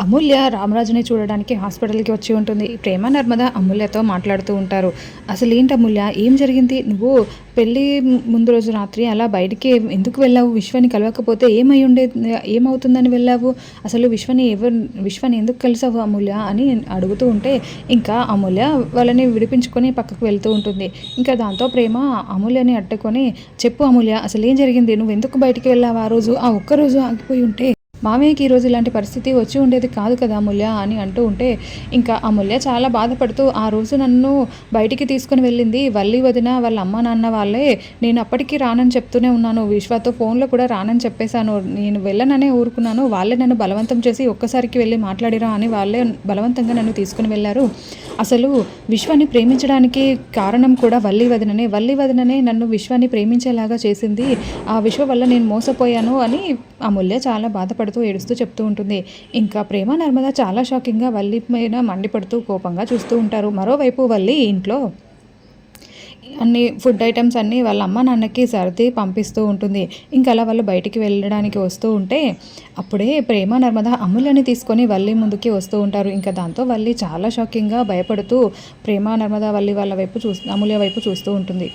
అమూల్య రామరాజుని చూడడానికి హాస్పిటల్కి వచ్చి ఉంటుంది. ప్రేమ నర్మద అమూల్యతో మాట్లాడుతూ ఉంటారు. అసలు ఏంటి అమూల్య, ఏం జరిగింది? నువ్వు పెళ్ళి ముందు రోజు రాత్రి అలా బయటికి ఎందుకు వెళ్ళావు? విశ్వని కలవకపోతే ఏమవుతుందని వెళ్ళావు? అసలు విశ్వని ఎందుకు కలిసావు అమూల్య అని అడుగుతూ ఉంటే ఇంకా అమూల్య వాళ్ళని విడిపించుకొని పక్కకు వెళ్తూ ఉంటుంది. ఇంకా దాంతో ప్రేమ అమూల్యని అట్టుకొని, చెప్పు అమూల్య, అసలు ఏం జరిగింది? నువ్వు ఎందుకు బయటికి వెళ్ళావు? ఆ రోజు ఆ ఒక్కరోజు ఆగిపోయి ఉంటే మామయ్యకి ఈరోజు ఇలాంటి పరిస్థితి వచ్చి ఉండేది కాదు కదా అమూల్య అని అంటూ ఉంటే ఇంకా అమూల్య చాలా బాధపడుతూ, ఆ రోజు నన్ను బయటికి తీసుకుని వెళ్ళింది వల్లి వదిన వాళ్ళ అమ్మ నాన్న వాళ్ళే. నేను అప్పటికీ రానని చెప్తూనే ఉన్నాను, విశ్వతో ఫోన్లో కూడా రానని చెప్పేశాను. నేను వెళ్ళననే ఊరుకున్నాను. వాళ్ళే నన్ను బలవంతం చేసి ఒక్కసారికి వెళ్ళి మాట్లాడిరా అని వాళ్ళే బలవంతంగా నన్ను తీసుకుని వెళ్ళారు. అసలు విశ్వాన్ని ప్రేమించడానికి కారణం కూడా వల్లి వదిననే నన్ను విశ్వాన్ని ప్రేమించేలాగా చేసింది. ఆ విశ్వ వల్ల నేను మోసపోయాను అని అమూల్య చాలా బాధపడుతూ ఏడుస్తూ చెప్తూ ఉంటుంది. ఇంకా ప్రేమ నర్మద చాలా షాకింగ్గా వల్లి మీద మండిపడుతూ కోపంగా చూస్తూ ఉంటారు. మరోవైపు వల్లి ఇంట్లో అన్ని ఫుడ్ ఐటమ్స్ అన్నీ వాళ్ళ అమ్మ నాన్నకి సర్ది పంపిస్తూ ఉంటుంది. ఇంకా అలా వాళ్ళు బయటికి వెళ్ళడానికి వస్తూ ఉంటే అప్పుడే ప్రేమ నర్మద అమూల్యని తీసుకొని వల్లి ముందుకి వస్తూ ఉంటారు. ఇంకా దాంతో వల్లి చాలా షాకింగ్గా భయపడుతూ ప్రేమ నర్మద వల్లి వాళ్ళ వైపు అమూల్య వైపు చూస్తూ ఉంటుంది.